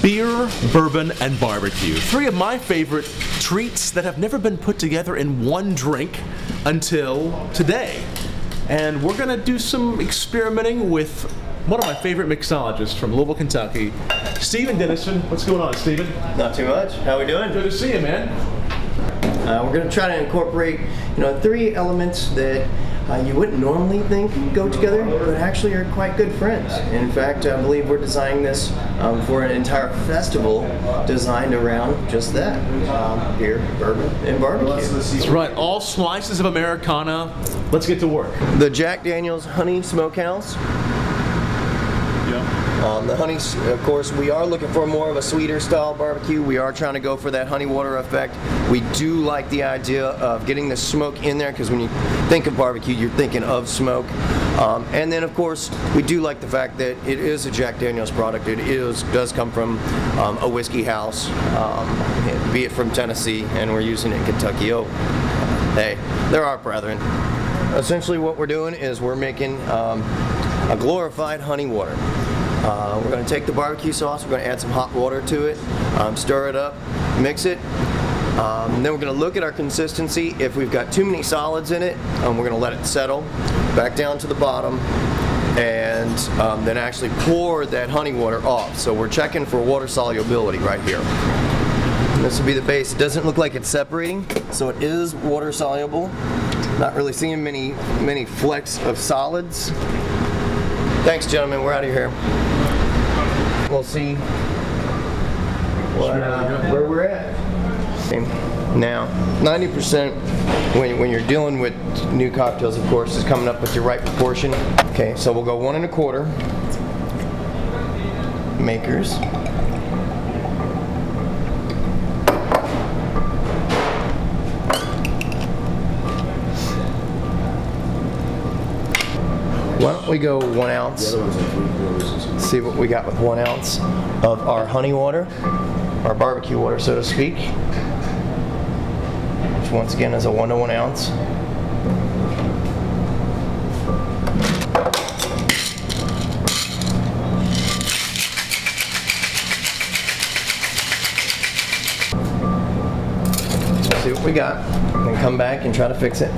Beer, bourbon, and barbecue. Three of my favorite treats that have never been put together in one drink until today. And we're gonna do some experimenting with one of my favorite mixologists from Louisville, Kentucky, Stephen Dennison. What's going on, Stephen? Not too much. How we doing? Good to see you, man. We're going to try to incorporate, three elements that you wouldn't normally think go together, but actually are quite good friends. In fact, I believe we're designing this for an entire festival designed around just that: beer, bourbon, and barbecue. That's right. All slices of Americana. Let's get to work. The Jack Daniel's Honey Smokehouse. The honey, of course, we are looking for more of a sweeter style barbecue. We are trying to go for that honey water effect. We do like the idea of getting the smoke in there, because when you think of barbecue, you're thinking of smoke. And then, of course, we do like the fact that it is a Jack Daniel's product. It does come from a whiskey house, be it from Tennessee, and we're using it in Kentucky. Oh, hey, they're our brethren. Essentially, what we're doing is we're making a glorified honey water. We're going to take the barbecue sauce, we're going to add some hot water to it, stir it up, mix it, and then we're going to look at our consistency. If we've got too many solids in it, we're going to let it settle back down to the bottom, and then actually pour that honey water off. So we're checking for water solubility right here. This will be the base. It doesn't look like it's separating, so it is water soluble. Not really seeing many flecks of solids. Thanks, gentlemen. We're out of here. We'll see where we're at. Now, 90% when you're dealing with new cocktails, of course, is coming up with your right proportion. Okay, so we'll go 1 1/4 makers. Why don't we go 1 ounce? See what we got with 1 ounce of our honey water, our barbecue water, so to speak, which once again is a 1 to 1 ounce. See what we got, and come back and try to fix it.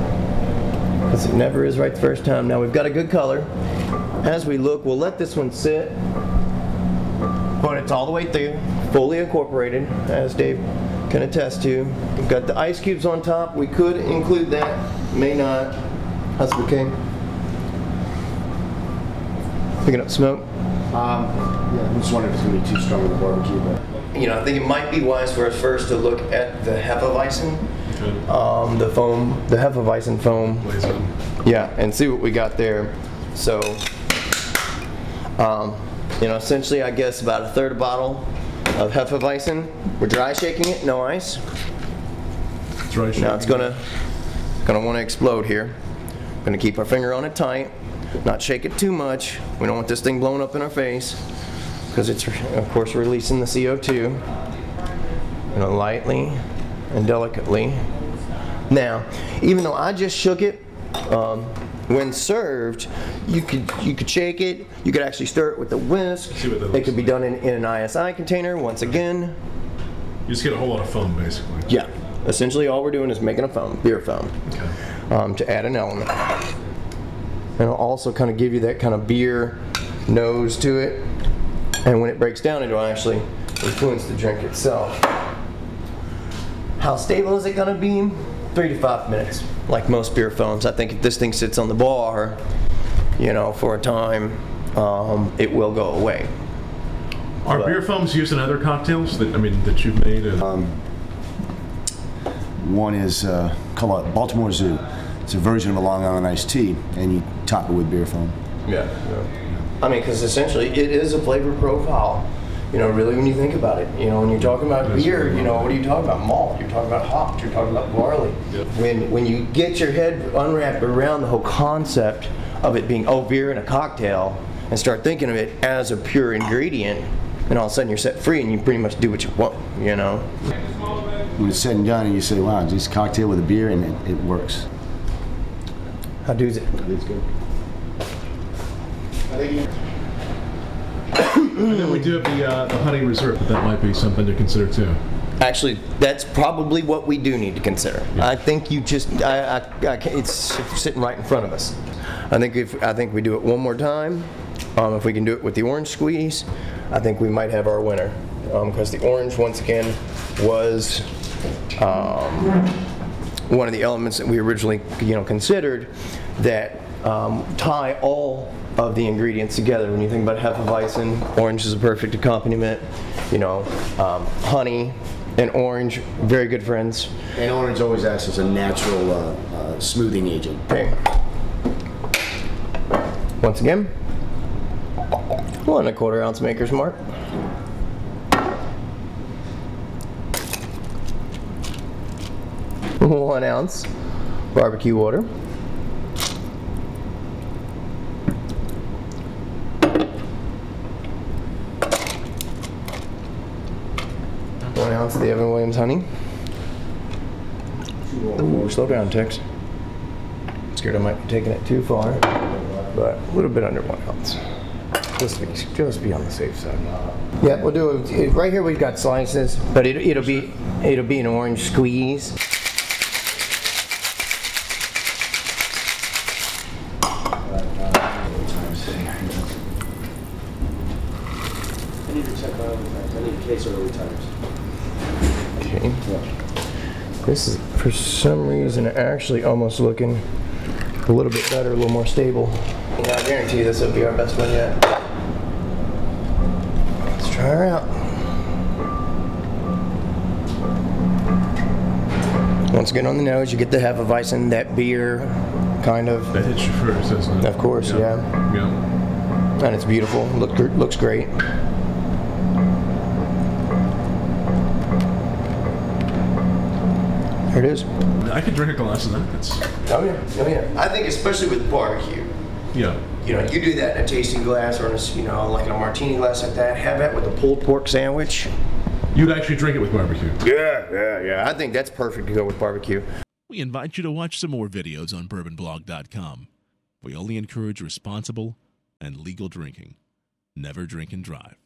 Because it never is right the first time. Now we've got a good color. As we look, we'll let this one sit, but it's all the way through, fully incorporated, as Dave can attest to. We've got the ice cubes on top. We could include that, may not. How's it okay? Picking up smoke? Yeah, I'm just wondering if it's going to be too strong with the barbecue. But I think it might be wise for us first to look at the Hefeweizen. The foam, the Hefeweizen foam, yeah, and see what we got there. So, essentially, I guess about 1/3 bottle of Hefeweizen. We're dry shaking it, no ice. dry shaking. Now it's gonna want to explode here. Gonna keep our finger on it tight, not shake it too much. We don't want this thing blowing up in our face, because it's, of course, releasing the CO2. Lightly and delicately. Now, even though I just shook it, when served, you could shake it. You could actually stir it with a whisk. It could be done in an ISI container. Once again, you just get a whole lot of foam, basically. Yeah. Essentially, all we're doing is making a foam, beer foam, Okay. To add an element. And it'll also kind of give you that kind of beer nose to it. And when it breaks down, it'll actually influence the drink itself. How stable is it going to be? 3 to 5 minutes, like most beer foams. I think if this thing sits on the bar, for a time, it will go away. Are beer foams used in other cocktails that you've made? One is called Baltimore Zoo. It's a version of a Long Island iced tea, and you top it with beer foam. Yeah. Because essentially it is a flavor profile. Really, when you think about it, when you're talking about beer, what are you talking about? Malt. You're talking about hops. You're talking about barley. Yep. When you get your head unwrapped around the whole concept of it being beer in a cocktail, and start thinking of it as a pure ingredient, and all of a sudden you're set free and you pretty much do what you want. When it's said and done, and you say, "Wow, just cocktail with a beer," and it works. How do's it? It's good. And then we do have the honey reserve, but that might be something to consider too. Actually, that's probably what we do need to consider. Yeah. I think you just, it's sitting right in front of us. I think we do it one more time. If we can do it with the orange squeeze, I think we might have our winner. Because the orange, once again, was one of the elements that we originally, considered that tie all of the ingredients together. When you think about Hefeweizen, orange is a perfect accompaniment. Honey and orange, very good friends. And orange always acts as a natural smoothing agent. Okay. Once again, 1 1/4 ounce maker's mark. One ounce barbecue water. Ounce of the Evan Williams honey. Ooh, slow down, Tex. Scared I might be taking it too far, but a little bit under 1 ounce. Just be on the safe side. Yeah, we'll do it. Right here we've got slices, but it'll be an orange squeeze. I need to check my other times. I need a case of early times. Okay. Yeah. This is, for some reason, actually almost looking a little bit better, a little more stable. Yeah, I guarantee you this will be our best one yet. Let's try her out. Once again on the nose, you get the Hefeweizen, that beer, kind of. That hits you first, doesn't it? Of course, yeah. And it's beautiful. Looks great. There it is. I could drink a glass of that. Oh yeah. I think especially with barbecue. Yeah. You do that in a tasting glass or in a, like in a martini glass like that. Have that with a pulled pork sandwich. You'd actually drink it with barbecue. Yeah. I think that's perfect to go with barbecue. We invite you to watch some more videos on bourbonblog.com. We only encourage responsible and legal drinking. Never drink and drive.